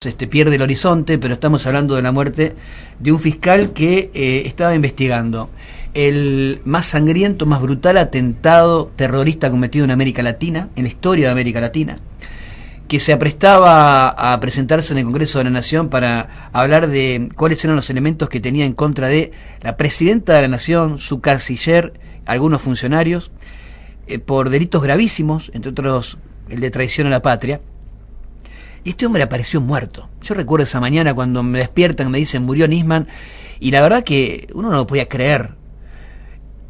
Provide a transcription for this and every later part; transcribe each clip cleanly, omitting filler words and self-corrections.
pierde el horizonte, pero estamos hablando de la muerte de un fiscal que estaba investigando el más sangriento, más brutal atentado terrorista cometido en América Latina, en la historia de América Latina, que se aprestaba a presentarse en el Congreso de la Nación para hablar de cuáles eran los elementos que tenía en contra de la presidenta de la Nación, su canciller, algunos funcionarios, por delitos gravísimos, entre otros el de traición a la patria. Y este hombre apareció muerto. Yo recuerdo esa mañana cuando me despiertan, me dicen murió Nisman, y la verdad que uno no lo podía creer.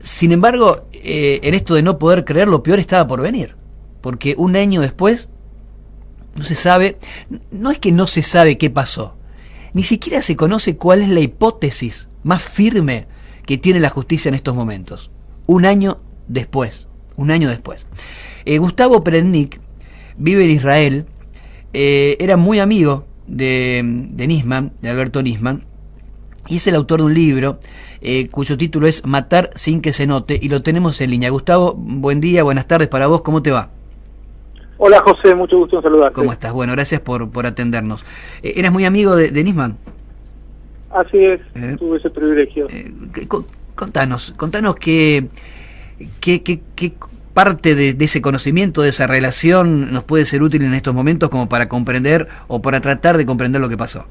Sin embargo, en esto de no poder creer, lo peor estaba por venir, porque un año después no se sabe, no es que no se sabe qué pasó, ni siquiera se conoce cuál es la hipótesis más firme que tiene la justicia en estos momentos. Un año después. Gustavo Peretnik vive en Israel. Era muy amigo de Nisman, de Alberto Nisman, y es el autor de un libro cuyo título es Matar sin que se note, y lo tenemos en línea. Gustavo, buen día, buenas tardes para vos, ¿cómo te va? Hola José, mucho gusto en saludarte. ¿Cómo estás? Bueno, gracias por atendernos. ¿Eras muy amigo de Nisman? Así es, tuve ese privilegio. Contanos qué parte de ese conocimiento, de esa relación, nos puede ser útil en estos momentos como para comprender o para tratar de comprender lo que pasó.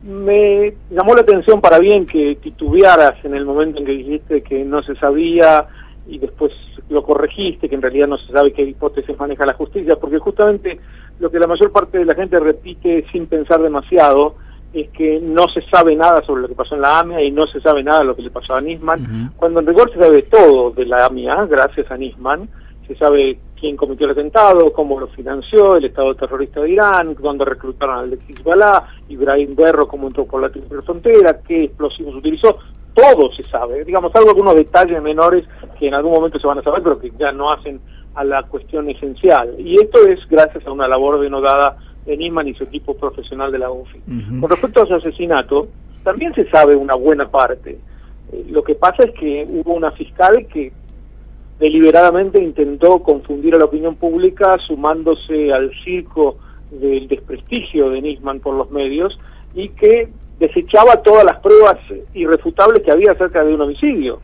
Me llamó la atención para bien que titubearas en el momento en que dijiste que no se sabía y después lo corregiste, que en realidad no se sabe qué hipótesis maneja la justicia, porque justamente lo que la mayor parte de la gente repite sin pensar demasiado es que no se sabe nada sobre lo que pasó en la AMIA y no se sabe nada de lo que le pasó a Nisman, cuando en rigor se sabe todo de la AMIA, gracias a Nisman. Se sabe quién cometió el atentado, cómo lo financió, el Estado terrorista de Irán, dónde reclutaron al de Hezbollah, Ibrahim Berro, cómo entró por la triple frontera, qué explosivos utilizó. Todo se sabe, digamos, salvo algunos detalles menores que en algún momento se van a saber, pero que ya no hacen a la cuestión esencial. Y esto es gracias a una labor denodada de Nisman y su equipo profesional de la UFI. Con respecto a su asesinato, también se sabe una buena parte. Lo que pasa es que hubo una fiscal que deliberadamente intentó confundir a la opinión pública, sumándose al circo del desprestigio de Nisman por los medios, y que desechaba todas las pruebas irrefutables que había acerca de un homicidio.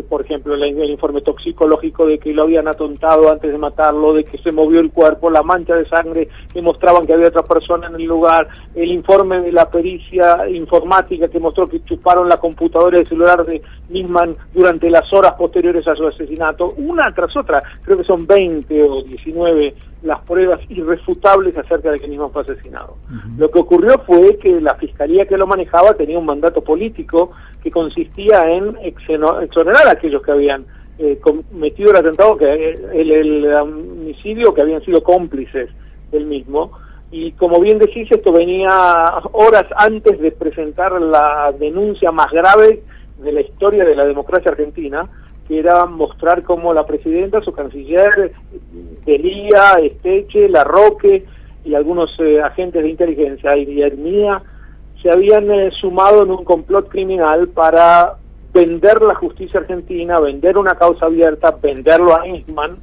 Por ejemplo, el informe toxicológico de que lo habían atontado antes de matarlo, de que se movió el cuerpo, la mancha de sangre que mostraban que había otra persona en el lugar, el informe de la pericia informática que mostró que chuparon la computadora y el celular de Nisman durante las horas posteriores a su asesinato, una tras otra. Creo que son 20 o 19 las pruebas irrefutables acerca de que Nisman fue asesinado. Lo que ocurrió fue que la fiscalía que lo manejaba tenía un mandato político que consistía en exonerar a aquellos que habían cometido el atentado, el homicidio, que habían sido cómplices del mismo. Y como bien decís, esto venía horas antes de presentar la denuncia más grave de la historia de la democracia argentina, que era mostrar cómo la presidenta, su canciller, Delía, Esteche, Larroque y algunos agentes de inteligencia y Hermía se habían sumado en un complot criminal para vender la justicia argentina, vender una causa abierta, venderlo a Nisman,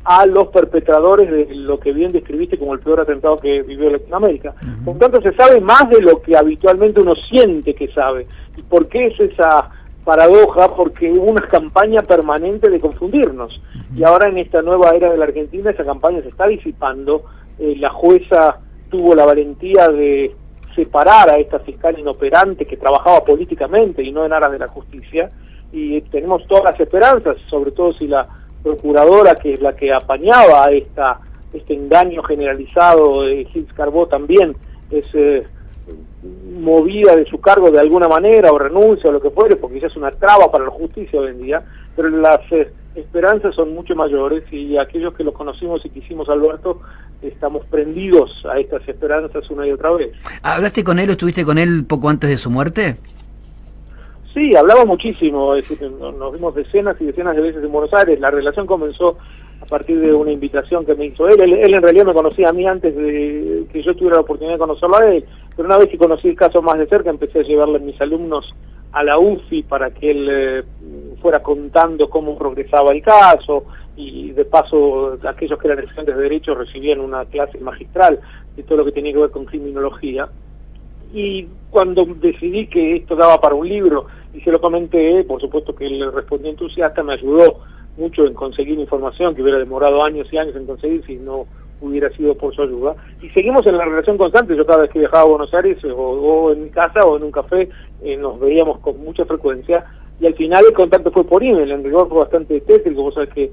a los perpetradores de lo que bien describiste como el peor atentado que vivió Latinoamérica. Por tanto, se sabe más de lo que habitualmente uno siente que sabe. ¿Y por qué es esa paradoja? Porque hubo una campaña permanente de confundirnos, y ahora en esta nueva era de la Argentina esa campaña se está disipando. La jueza tuvo la valentía de separar a esta fiscal inoperante que trabajaba políticamente y no en aras de la justicia, y tenemos todas las esperanzas, sobre todo si la procuradora, que es la que apañaba este engaño generalizado de Gilles Carbó, también es movida de su cargo de alguna manera, o renuncia o lo que fuere, porque ya es una traba para la justicia hoy en día. Pero las esperanzas son mucho mayores, y aquellos que lo conocimos y quisimos a Alberto estamos prendidos a estas esperanzas una y otra vez. ¿Hablaste con él o estuviste con él poco antes de su muerte? Sí, hablamos muchísimo, es decir, nos vimos decenas y decenas de veces en Buenos Aires. La relación comenzó a partir de una invitación que me hizo él. Él en realidad me conocía a mí antes de que yo tuviera la oportunidad de conocerlo a él, pero una vez que conocí el caso más de cerca, empecé a llevarle a mis alumnos a la UFI para que él fuera contando cómo progresaba el caso, y de paso aquellos que eran estudiantes de Derecho recibían una clase magistral de todo lo que tenía que ver con criminología. Y cuando decidí que esto daba para un libro y se lo comenté, por supuesto que él respondió entusiasta, me ayudó mucho en conseguir información que hubiera demorado años y años en conseguir si no hubiera sido por su ayuda. Y seguimos en la relación constante. Yo cada vez que viajaba a Buenos Aires o en mi casa o en un café nos veíamos con mucha frecuencia, y al final el contacto fue por email. En rigor fue bastante tétrico. Vos sabés que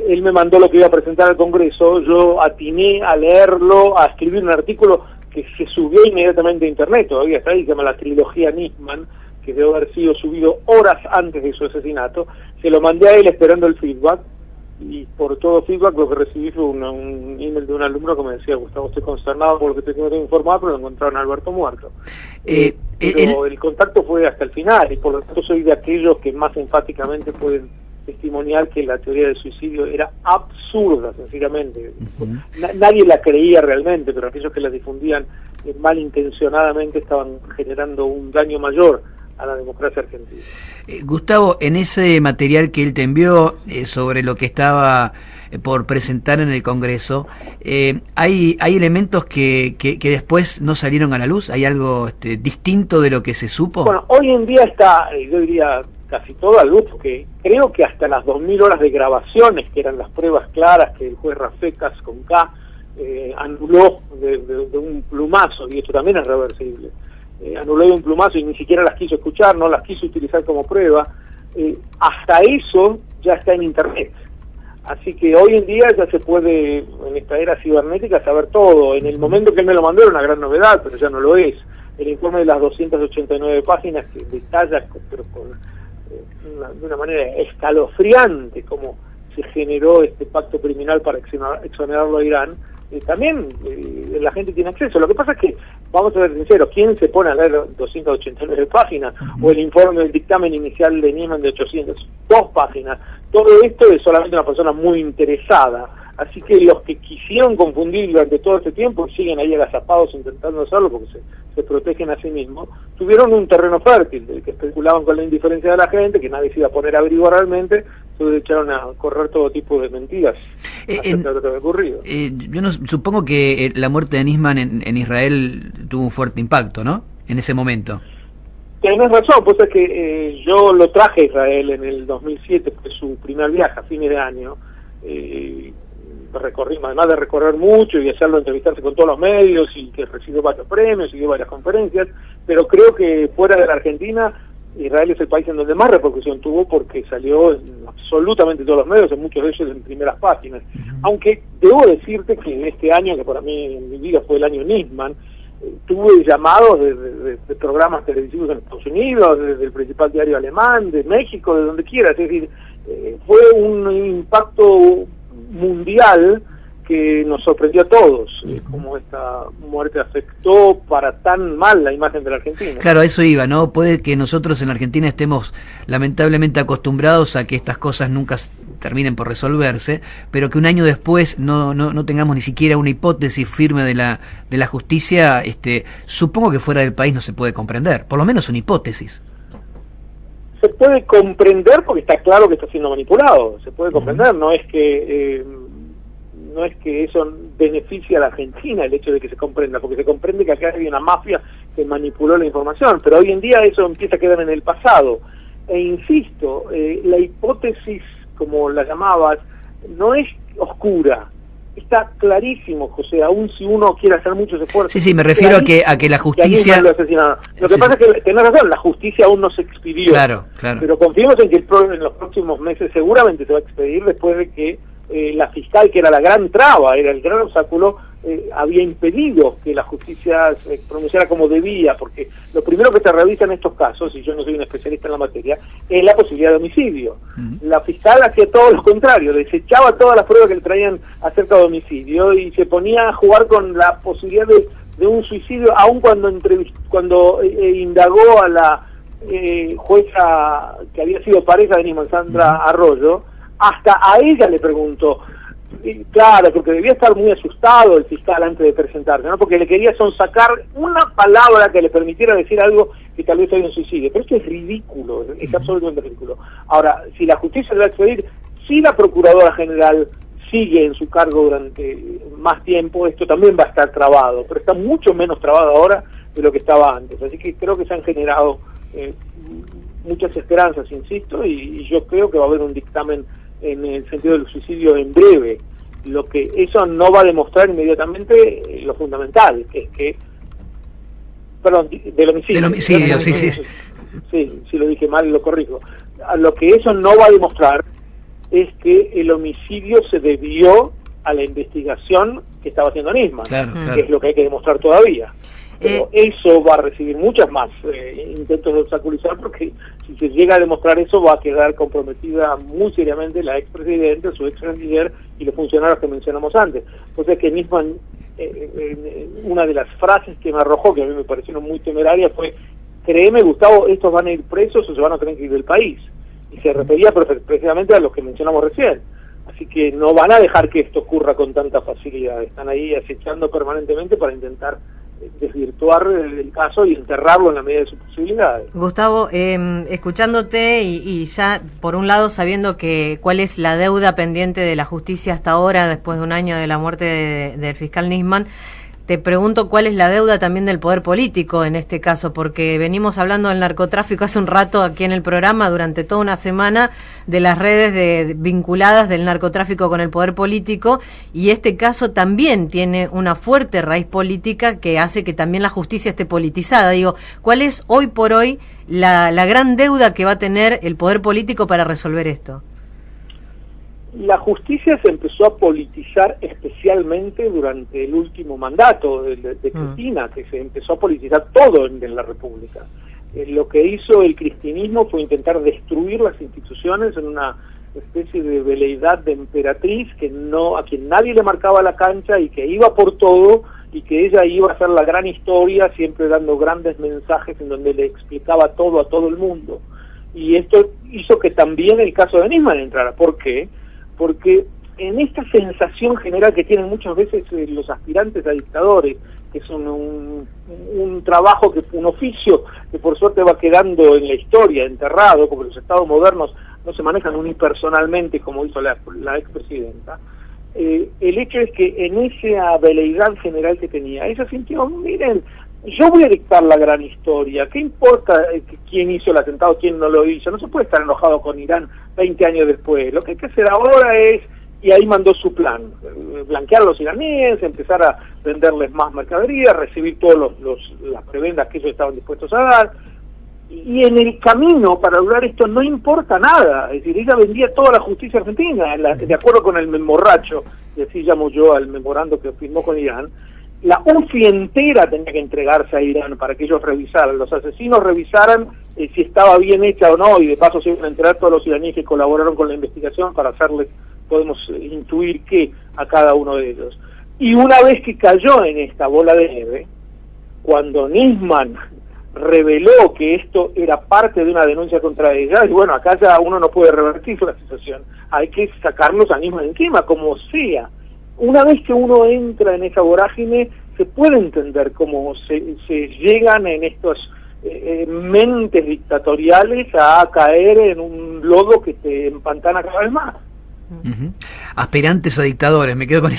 él me mandó lo que iba a presentar al Congreso, yo atiné a leerlo, a escribir un artículo que se subió inmediatamente a internet, todavía está ahí, se llama La Trilogía Nisman, que debe haber sido subido horas antes de su asesinato. Se lo mandé a él esperando el feedback, y por todo feedback lo que recibí fue un email de un alumno que me decía: Gustavo, estoy consternado por lo que te tengo que informar, pero lo encontraron a Alberto muerto. Pero el contacto fue hasta el final, y por lo tanto soy de aquellos que más enfáticamente pueden testimoniar que la teoría del suicidio era absurda, sencillamente. Nadie la creía realmente, pero aquellos que la difundían malintencionadamente estaban generando un daño mayor a la democracia argentina. Gustavo, en ese material que él te envió sobre lo que estaba por presentar en el Congreso, ¿hay elementos que después no salieron a la luz? ¿Hay algo distinto de lo que se supo? Bueno, hoy en día está, yo diría, casi todo a luz, porque creo que hasta las 2000 horas de grabaciones, que eran las pruebas claras que el juez Rafecas con K anuló de un plumazo, y esto también es reversible, anuló de un plumazo y ni siquiera las quiso escuchar, no las quiso utilizar como prueba, hasta eso ya está en internet. Así que hoy en día ya se puede, en esta era cibernética, saber todo. En el momento que él me lo mandó era una gran novedad, pero ya no lo es. El informe de las 289 páginas que detalla, pero de una manera escalofriante, cómo se generó este pacto criminal para exonerarlo a Irán, también la gente tiene acceso. Lo que pasa es que, vamos a ser sinceros, ¿quién se pone a leer 289 páginas? O el informe del dictamen inicial de Nisman de 802 páginas. Todo esto es solamente una persona muy interesada. Así que los que quisieron confundir durante todo este tiempo y siguen ahí agazapados intentando hacerlo porque se protegen a sí mismos, tuvieron un terreno fértil, del que especulaban con la indiferencia de la gente, que nadie se iba a poner a averiguar realmente, entonces echaron a correr todo tipo de mentiras acerca de lo que había ocurrido. Yo no, supongo que la muerte de Nisman en Israel tuvo un fuerte impacto, ¿no? En ese momento. Tenés razón, pues es que yo lo traje a Israel en el 2007, fue su primer viaje a fines de año. Recorrimos, además de recorrer mucho y hacerlo entrevistarse con todos los medios, y que recibió varios premios y dio varias conferencias, pero creo que fuera de la Argentina, Israel es el país en donde más repercusión tuvo, porque salió en absolutamente todos los medios, en muchos de ellos en primeras páginas. Aunque debo decirte que en este año, que para mí en mi vida fue el año Nisman, tuve llamados de programas televisivos en Estados Unidos, desde el principal diario alemán, de México, de donde quiera. Es decir, fue un impacto mundial que nos sorprendió a todos, cómo esta muerte afectó para tan mal la imagen de la Argentina. Claro, a eso iba, ¿no? Puede que nosotros en la Argentina estemos lamentablemente acostumbrados a que estas cosas nunca terminen por resolverse, pero que un año después no tengamos ni siquiera una hipótesis firme de la justicia, supongo que fuera del país no se puede comprender, por lo menos una hipótesis. Se puede comprender porque está claro que está siendo manipulado, se puede comprender, no es que eso beneficie a la Argentina el hecho de que se comprenda, porque se comprende que acá hay una mafia que manipuló la información, pero hoy en día eso empieza a quedar en el pasado. E insisto, la hipótesis, como la llamabas, no es oscura. Está clarísimo, José, aún si uno quiere hacer muchos esfuerzos. Sí, me refiero a que la justicia... Lo que pasa es que tenés razón, la justicia aún no se expidió. Claro. Pero confiemos en que en los próximos meses seguramente se va a expedir, después de que la fiscal, que era la gran traba, era el gran obstáculo, había impedido que la justicia se pronunciara como debía, porque lo primero que se revisa en estos casos, y yo no soy un especialista en la materia, es la posibilidad de homicidio. La fiscal hacía todo lo contrario, desechaba todas las pruebas que le traían acerca de homicidio y se ponía a jugar con la posibilidad de un suicidio, aun cuando indagó a la jueza que había sido pareja de Nisman, Sandra Arroyo. Hasta a ella le preguntó, claro, porque debía estar muy asustado el fiscal antes de presentarse, ¿no? Porque le quería sonsacar una palabra que le permitiera decir algo que tal vez haya un suicidio. Pero esto es ridículo, es absolutamente ridículo. Ahora, si la justicia le va a expedir, si la Procuradora General, sigue en su cargo durante más tiempo, esto también va a estar trabado, pero está mucho menos trabado ahora de lo que estaba antes. Así que creo que se han generado muchas esperanzas, insisto, y yo creo que va a haber un dictamen en el sentido del suicidio en breve. Lo que eso no va a demostrar inmediatamente lo fundamental, que es que, perdón, del homicidio. Sí, si lo dije mal lo corrijo. Lo que eso no va a demostrar es que el homicidio se debió a la investigación que estaba haciendo Nisman, que es lo que hay que demostrar todavía. Pero eso va a recibir muchas más intentos de obstaculizar, porque si se llega a demostrar eso va a quedar comprometida muy seriamente la expresidenta, su ex canciller y los funcionarios que mencionamos antes. Entonces que Nisman, una de las frases que me arrojó, que a mí me parecieron muy temerarias, fue: créeme, Gustavo, estos van a ir presos o se van a tener que ir del país. Y se refería precisamente a los que mencionamos recién. Así que no van a dejar que esto ocurra con tanta facilidad. Están ahí acechando permanentemente para intentar desvirtuar el caso y enterrarlo en la medida de sus posibilidades. Gustavo, escuchándote y ya por un lado sabiendo que cuál es la deuda pendiente de la justicia hasta ahora, después de un año de la muerte del fiscal Nisman, te pregunto cuál es la deuda también del poder político en este caso, porque venimos hablando del narcotráfico hace un rato aquí en el programa, durante toda una semana, de las redes vinculadas del narcotráfico con el poder político, y este caso también tiene una fuerte raíz política que hace que también la justicia esté politizada. Digo, ¿cuál es hoy por hoy la gran deuda que va a tener el poder político para resolver esto? La justicia se empezó a politizar especialmente durante el último mandato de Cristina, que se empezó a politizar todo en la República. Lo que hizo el cristinismo fue intentar destruir las instituciones en una especie de veleidad de emperatriz a quien nadie le marcaba la cancha y que iba por todo, y que ella iba a hacer la gran historia, siempre dando grandes mensajes en donde le explicaba todo a todo el mundo. Y esto hizo que también el caso de Nisman entrara. ¿Por qué? Porque en esta sensación general que tienen muchas veces los aspirantes a dictadores, que son un trabajo, un oficio que por suerte va quedando en la historia, enterrado, porque los estados modernos no se manejan unipersonalmente como hizo la expresidenta, el hecho es que en esa veleidad general que tenía, ella sintió: miren, yo voy a dictar la gran historia, ¿qué importa quién hizo el atentado, quién no lo hizo? No se puede estar enojado con Irán 20 años después, lo que hay que hacer ahora es, y ahí mandó su plan, blanquear a los iraníes, empezar a venderles más mercadería, recibir todas las prebendas que ellos estaban dispuestos a dar, y en el camino para lograr esto no importa nada, es decir, ella vendía toda la justicia argentina, de acuerdo con el memorracho, y así llamo yo al memorando que firmó con Irán. La UFI entera tenía que entregarse a Irán para que ellos revisaran, los asesinos revisaran si estaba bien hecha o no, y de paso se iban a enterar todos los iraníes que colaboraron con la investigación para hacerles, podemos intuir qué, a cada uno de ellos. Y una vez que cayó en esta bola de nieve, cuando Nisman reveló que esto era parte de una denuncia contra ella, y bueno, acá ya uno no puede revertir la situación, hay que sacarlos a Nisman encima, como sea. Una vez que uno entra en esa vorágine, se puede entender cómo se llegan en estos mentes dictatoriales a caer en un lodo que te empantana cada vez más. Aspirantes a dictadores, me quedo con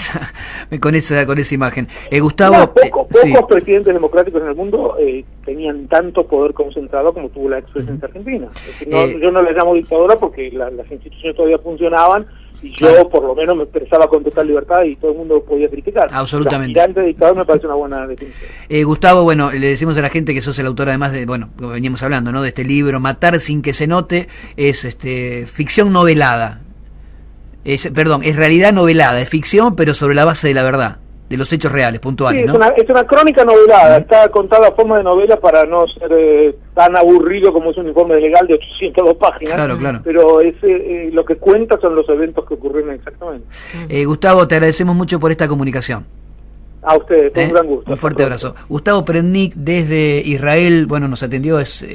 esa imagen. Gustavo, pocos presidentes democráticos en el mundo tenían tanto poder concentrado como tuvo la expresidencia argentina. Es decir, yo no le llamo dictadora porque las instituciones todavía funcionaban, y yo por lo menos me expresaba con total libertad y todo el mundo podía criticar. Absolutamente. Aspirante de dictador me parece una buena definición. Gustavo, bueno, le decimos a la gente que sos el autor, además de, bueno, como veníamos hablando, ¿no?, de este libro, Matar sin que se note, es ficción novelada. Es realidad novelada, es ficción, pero sobre la base de la verdad, de los hechos reales, puntuales, sí, ¿no? Es una crónica novelada, está contada a forma de novela para no ser tan aburrido como es un informe legal de 802 páginas. Claro. Pero lo que cuenta son los eventos que ocurrieron exactamente. Gustavo, te agradecemos mucho por esta comunicación. A ustedes, un gran gusto. Un fuerte abrazo. Gustavo Peretnik desde Israel, bueno, nos atendió, es